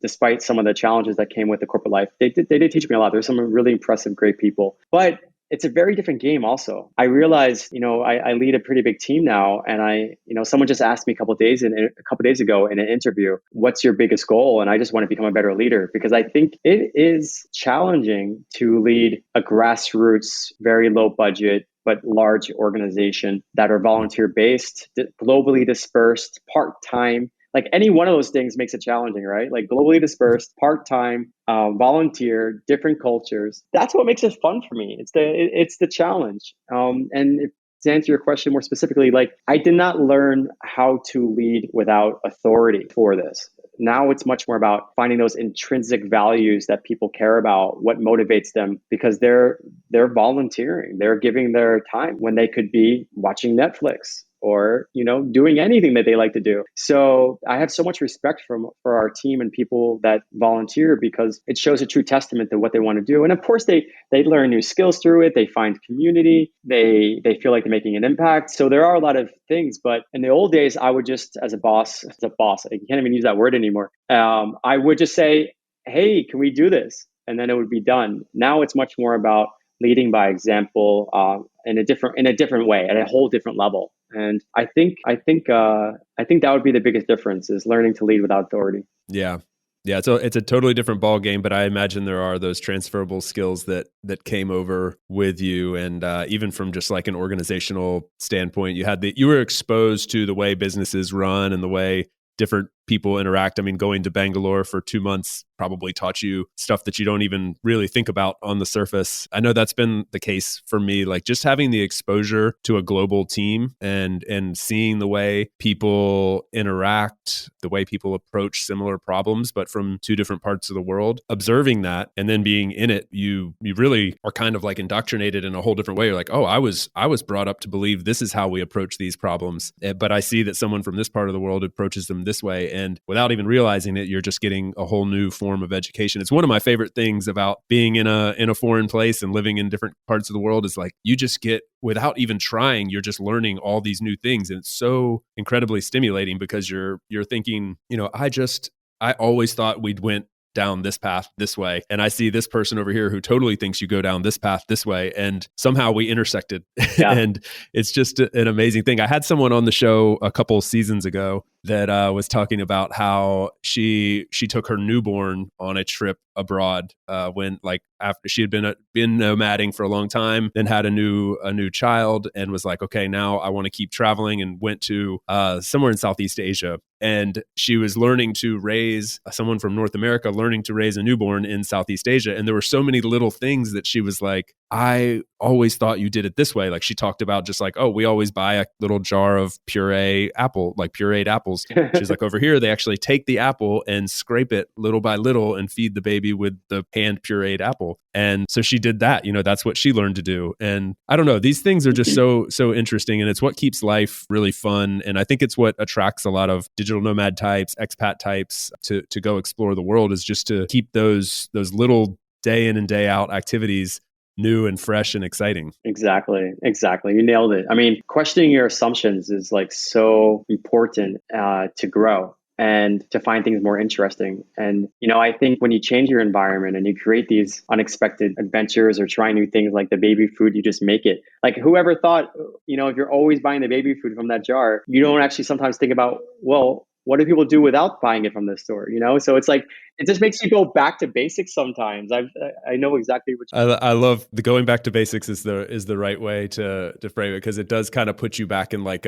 despite some of the challenges that came with the corporate life. They did teach me a lot. There's some really impressive, great people. But it's a very different game also. I realized, I lead a pretty big team now, and someone just asked me a couple of days ago in an interview, what's your biggest goal? And I just want to become a better leader, because I think it is challenging to lead a grassroots, very low budget, but large organization that are volunteer based, globally dispersed, part-time. Like any one of those things makes it challenging, right? Like globally dispersed, part-time, volunteer, different cultures. That's what makes it fun for me. It's the challenge. To answer your question more specifically, like I did not learn how to lead without authority for this. Now it's much more about finding those intrinsic values that people care about, what motivates them, because they're volunteering, they're giving their time when they could be watching Netflix or, doing anything that they like to do. So I have so much respect for our team and people that volunteer, because it shows a true testament to what they want to do. And of course, they learn new skills through it. They find community. They feel like they're making an impact. So there are a lot of things. But in the old days, I would just, as a boss, I can't even use that word anymore. I would just say, hey, can we do this? And then it would be done. Now it's much more about leading by example, in a different way, at a whole different level. And I think that would be the biggest difference, is learning to lead without authority. Yeah. Yeah, it's a totally different ball game, but I imagine there are those transferable skills that came over with you, and even from just like an organizational standpoint, you were exposed to the way businesses run and the way different people interact. I mean, going to Bangalore for 2 months probably taught you stuff that you don't even really think about on the surface. I know that's been the case for me, like just having the exposure to a global team and seeing the way people interact, the way people approach similar problems, but from two different parts of the world, observing that and then being in it, you really are kind of like indoctrinated in a whole different way. You're like, oh, I was brought up to believe this is how we approach these problems, but I see that someone from this part of the world approaches them this way. And without even realizing it, you're just getting a whole new form of education. It's one of my favorite things about being in a foreign place and living in different parts of the world, is like you just get, without even trying, you're just learning all these new things. And it's so incredibly stimulating, because you're thinking, I always thought we'd went down this path this way, and I see this person over here who totally thinks you go down this path this way, and somehow we intersected. Yeah. And it's just an amazing thing. I had someone on the show a couple seasons ago that was talking about how she took her newborn on a trip abroad when, like, after she had been nomading for a long time, then had a new child, and was like, okay, now I want to keep traveling, and went to somewhere in Southeast Asia. And she was learning to raise someone from North America, learning to raise a newborn in Southeast Asia. And there were so many little things that she was like, I always thought you did it this way. Like she talked about just like, oh, we always buy a little jar of pureed apples. She's like, over here, they actually take the apple and scrape it little by little and feed the baby with the hand pureed apple. And so she did that, that's what she learned to do. And I don't know, these things are just so interesting, and it's what keeps life really fun. And I think it's what attracts a lot of digital nomad types, expat types to go explore the world, is just to keep those little day in and day out activities new and fresh and exciting. Exactly. You nailed it. I mean, questioning your assumptions is like so important to grow and to find things more interesting. And, I think when you change your environment and you create these unexpected adventures or try new things like the baby food, you just make it. Like whoever thought, if you're always buying the baby food from that jar, you don't actually sometimes think about, well, what do people do without buying it from the store? So it's like, it just makes you go back to basics sometimes. I know exactly what I love the going back to basics is the right way to frame it, because it does kind of put you back in like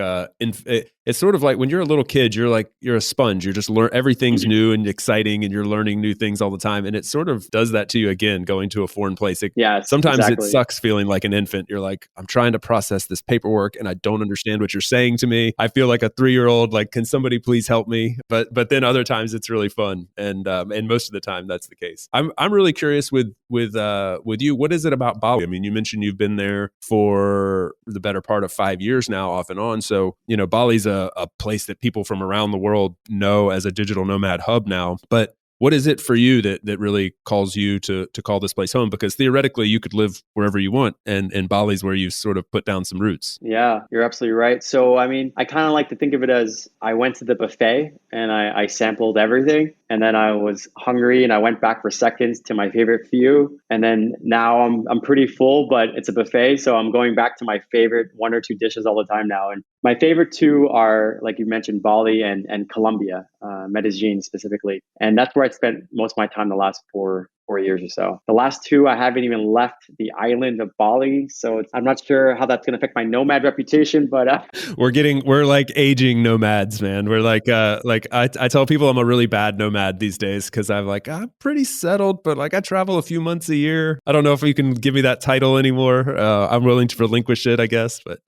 it's sort of like when you're a little kid, you're a sponge. You're just everything's new and exciting, and you're learning new things all the time. And it sort of does that to you again, going to a foreign place. Sometimes exactly. It sucks feeling like an infant. You're like, I'm trying to process this paperwork and I don't understand what you're saying to me. I feel like a 3-year-old, like, can somebody please help me? But then other times it's really fun. And most of the time that's the case. I'm really curious with you. What is it about Bali? I mean, you mentioned you've been there for the better part of 5 years now, off and on. So, Bali's a place that people from around the world know as a digital nomad hub now. But what is it for you that really calls you to call this place home? Because theoretically, you could live wherever you want, and Bali's where you sort of put down some roots. Yeah, you're absolutely right. So, I mean, I kind of like to think of it as I went to the buffet and I sampled everything. And then I was hungry and I went back for seconds to my favorite few. And then now I'm pretty full, but it's a buffet. So I'm going back to my favorite 1 or 2 dishes all the time now. And my favorite 2 are, like you mentioned, Bali and Colombia, Medellin specifically. And that's where I spent most of my time the last 4 years or so. The last 2, I haven't even left the island of Bali. So I'm not sure how that's going to affect my nomad reputation, but we're like aging nomads, man. We're like I tell people I'm a really bad nomad these days, because I'm pretty settled, but like I travel a few months a year. I don't know if you can give me that title anymore. I'm willing to relinquish it, I guess, but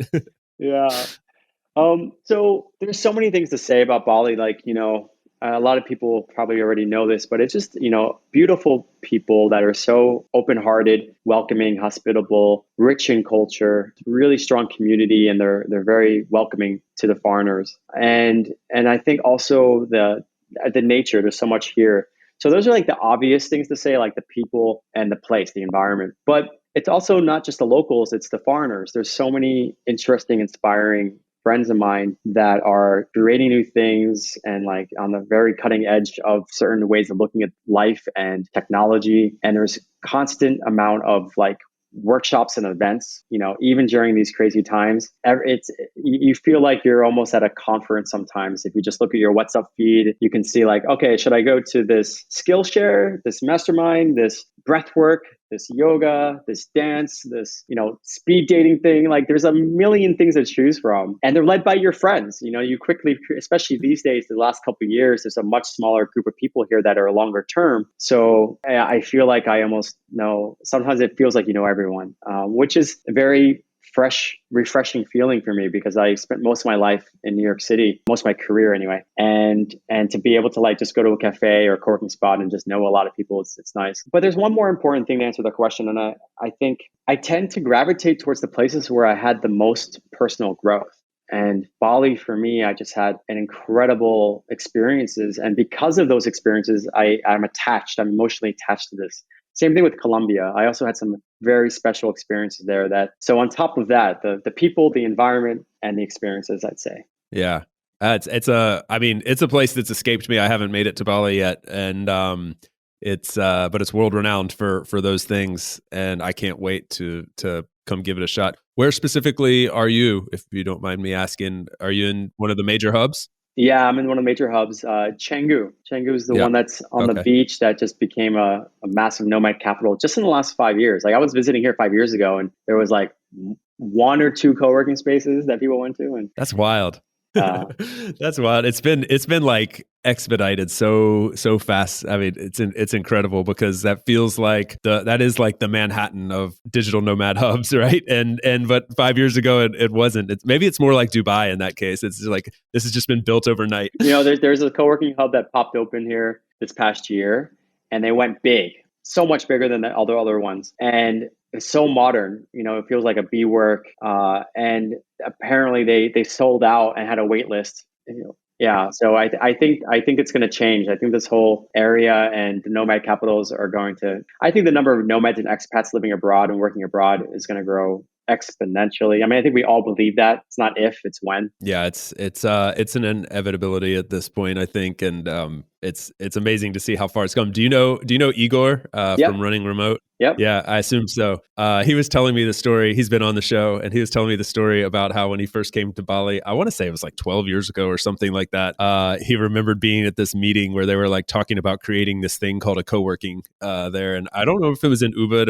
yeah. So there's so many things to say about Bali. Like, A lot of people probably already know this, but it's just, beautiful people that are so open-hearted, welcoming, hospitable, rich in culture, really strong community, and they're very welcoming to the foreigners. And I think also the nature, there's so much here. So those are like the obvious things to say, like the people and the place, the environment. But it's also not just the locals, it's the foreigners. There's so many interesting, inspiring friends of mine that are creating new things and like on the very cutting edge of certain ways of looking at life and technology. And there's constant amount of like workshops and events, even during these crazy times. It's you feel like you're almost at a conference sometimes. If you just look at your WhatsApp feed, you can see like, okay, should I go to this Skillshare, this mastermind, this breath work, this yoga, this dance, this, speed dating thing? Like there's a million things to choose from, and they're led by your friends. You quickly, especially these days, the last couple of years, there's a much smaller group of people here that are longer term. So I feel like I almost know, sometimes it feels like you know everyone, which is a very fresh, refreshing feeling for me, because I spent most of my life in New York City, most of my career anyway. And to be able to like just go to a cafe or co-working spot and just know a lot of people, it's nice. But there's one more important thing to answer the question. And I think I tend to gravitate towards the places where I had the most personal growth. And Bali, for me, I just had an incredible experiences. And because of those experiences, I'm emotionally attached to this. Same thing with Colombia. I also had some very special experiences there. So on top of that, the people, the environment, and the experiences, I'd say. Yeah. It's a place that's escaped me. I haven't made it to Bali yet. And but it's world renowned for those things. And I can't wait to come give it a shot. Where specifically are you, if you don't mind me asking? Are you in one of the major hubs? Yeah, I'm in one of the major hubs. Canggu. Canggu is the one that's on the beach that just became a massive nomad capital just in the last 5 years. Like I was visiting here 5 years ago, and there was like one or two co-working spaces that people went to, and that's wild. That's wild. It's been like expedited so fast. I mean, it's incredible, because that feels like that is like the Manhattan of digital nomad hubs, right? But 5 years ago it wasn't. Maybe it's more like Dubai in that case. It's like this has just been built overnight. There's a co-working hub that popped open here this past year, and they went big, so much bigger than the other ones, and it's so modern. It feels like a WeWork, and apparently they sold out and had a wait list. Yeah, so I think it's going to change. I think this whole area and the nomad capitals are going to. I think the number of nomads and expats living abroad and working abroad is going to grow exponentially. I mean, I think we all believe that. It's not if, it's when. Yeah, it's an inevitability at this point, I think, and it's amazing to see how far it's come. Do you know Igor from Running Remote? Yep. Yeah, I assume so. He was telling me the story. He's been on the show, and he was telling me the story about how when he first came to Bali, I want to say it was like 12 years ago or something like that. He remembered being at this meeting where they were like talking about creating this thing called a co-working there. And I don't know if it was in Ubud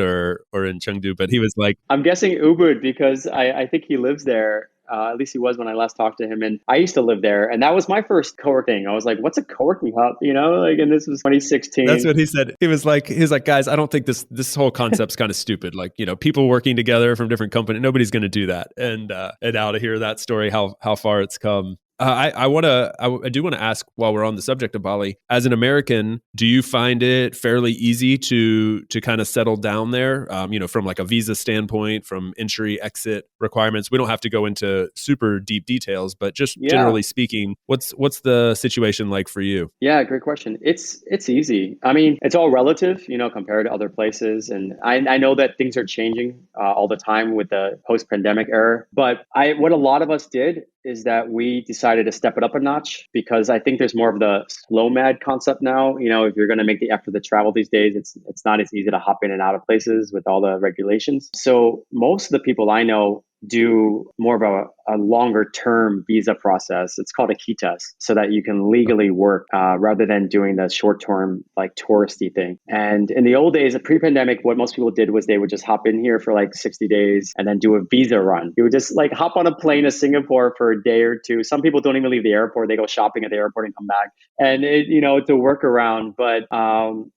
or in Chengdu, but he was like, I'm guessing Ubud, because I think he lives there. At least he was when I last talked to him. And I used to live there. And that was my first co-working. I was like, what's a co-working hub? And this was 2016. That's what he said. He was like, guys, I don't think this whole concept's kind of stupid. Like, people working together from different companies, nobody's going to do that. And now to hear that story, how far it's come. I do want to ask, while we're on the subject of Bali, as an American, do you find it fairly easy to kind of settle down there? From like a visa standpoint, from entry exit requirements. We don't have to go into super deep details, but just generally speaking, what's the situation like for you? Yeah, great question. It's easy. I mean, it's all relative, compared to other places, and I know that things are changing all the time with the post-pandemic era. But what a lot of us did is that we decided to step it up a notch, because I think there's more of the slow mad concept now. If you're going to make the effort to travel these days, it's not as easy to hop in and out of places with all the regulations. So most of the people I know do more of a longer term visa process. It's called a KITAS, so that you can legally work rather than doing the short term, like touristy thing. And in the old days, pre-pandemic, what most people did was they would just hop in here for like 60 days and then do a visa run. You would just like hop on a plane to Singapore for a day or two. Some people don't even leave the airport. They go shopping at the airport and come back. And it's a workaround. But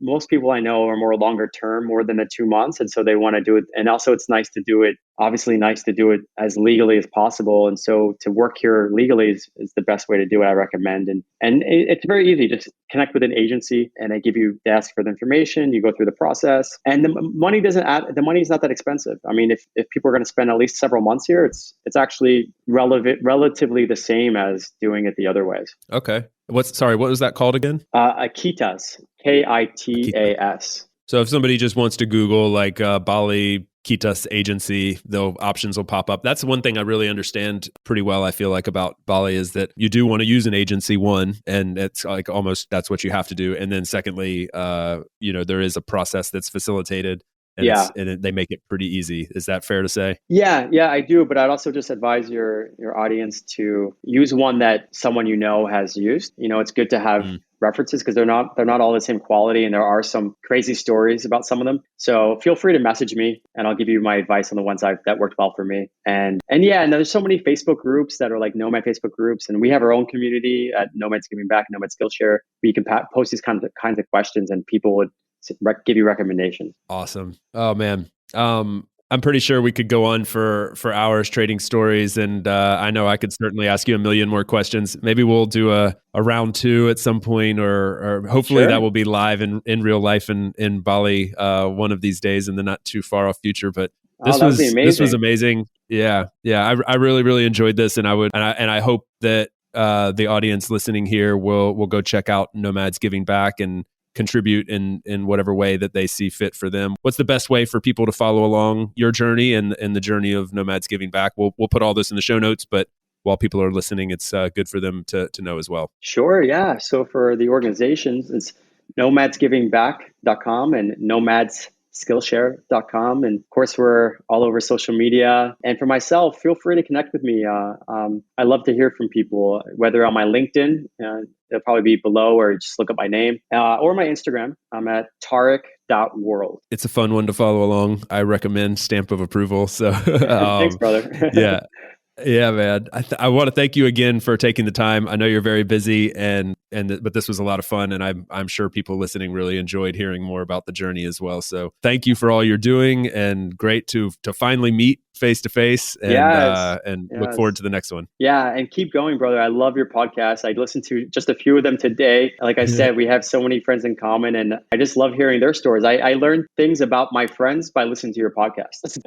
most people I know are more longer term, more than the 2 months. And so they want to do it. And also it's nice to do it, obviously nice to do it as legally as possible. people. And so to work here legally is the best way to do it, I recommend. And it's very easy. Just connect with an agency and they ask for the information. You go through the process, and the money is not that expensive. I mean, if people are going to spend at least several months here, it's actually relatively the same as doing it the other ways. Okay. What was that called again? Kitas, Kitas. So if somebody just wants to Google like Bali Kitas agency, the options will pop up. That's one thing I really understand pretty well, I feel like, about Bali, is that you do want to use an agency, one, and it's like almost that's what you have to do. And then secondly, there is a process that's facilitated. And they make it pretty easy. Is that fair to say? Yeah, I do. But I'd also just advise your audience to use one that someone has used. It's good to have references because they're not all the same quality, and there are some crazy stories about some of them. So feel free to message me, and I'll give you my advice on the ones that worked well for me. And there's so many Facebook groups that are like Nomad Facebook groups, and we have our own community at Nomads Giving Back, Nomad Skillshare, where you can post these kinds of questions, and people would give you recommendations. Awesome. Oh man. I'm pretty sure we could go on for hours trading stories, and I know I could certainly ask you a million more questions. Maybe we'll do a round 2 at some point, or hopefully that will be live in real life in Bali one of these days in the not too far off future. But this was amazing. Yeah. I really, really enjoyed this, and I hope that the audience listening here will go check out Nomads Giving Back and contribute in whatever way that they see fit for them. What's the best way for people to follow along your journey and the journey of Nomads Giving Back? We'll put all this in the show notes, but while people are listening, it's good for them to know as well. Sure, yeah. So for the organizations, it's nomadsgivingback.com and nomadskillshare.com. And of course, we're all over social media. And for myself, feel free to connect with me. I love to hear from people, whether on my LinkedIn, it'll probably be below, or just look up my name, or my Instagram. I'm at Tarek.world. It's a fun one to follow along. I recommend, stamp of approval. So thanks, brother. Yeah. Yeah, man. I want to thank you again for taking the time. I know you're very busy, but this was a lot of fun, and I'm sure people listening really enjoyed hearing more about the journey as well. So thank you for all you're doing, and great to finally meet face to face, and look forward to the next one. Yeah, and keep going, brother. I love your podcast. I listened to just a few of them today. Like I said, we have so many friends in common, and I just love hearing their stories. I learned things about my friends by listening to your podcast.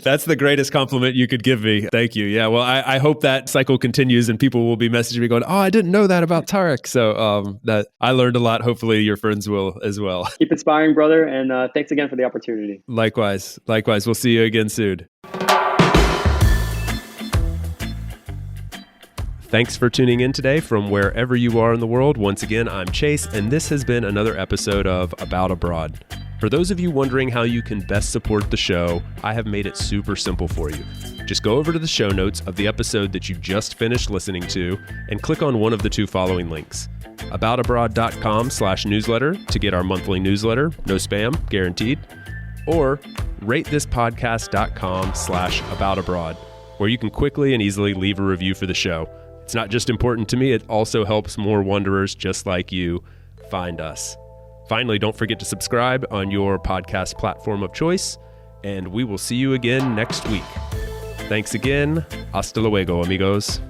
That's the greatest compliment you could give me. Thank you. Yeah, well, I hope that cycle continues, and people will be messaging me going, "Oh, I didn't know that about Tarek." So that I learned a lot. Hopefully your friends will as well. Keep inspiring, brother, and thanks again for the opportunity. Likewise. We'll see you again soon. Thanks for tuning in today from wherever you are in the world. Once again, I'm Chase, and this has been another episode of About Abroad. For those of you wondering how you can best support the show, I have made it super simple for you. Just go over to the show notes of the episode that you just finished listening to and click on one of the 2 following links. aboutabroad.com/newsletter to get our monthly newsletter, no spam, guaranteed, or ratethispodcast.com/aboutabroad, where you can quickly and easily leave a review for the show. It's not just important to me, it also helps more wanderers just like you find us. Finally, don't forget to subscribe on your podcast platform of choice, and we will see you again next week. Thanks again. Hasta luego, amigos.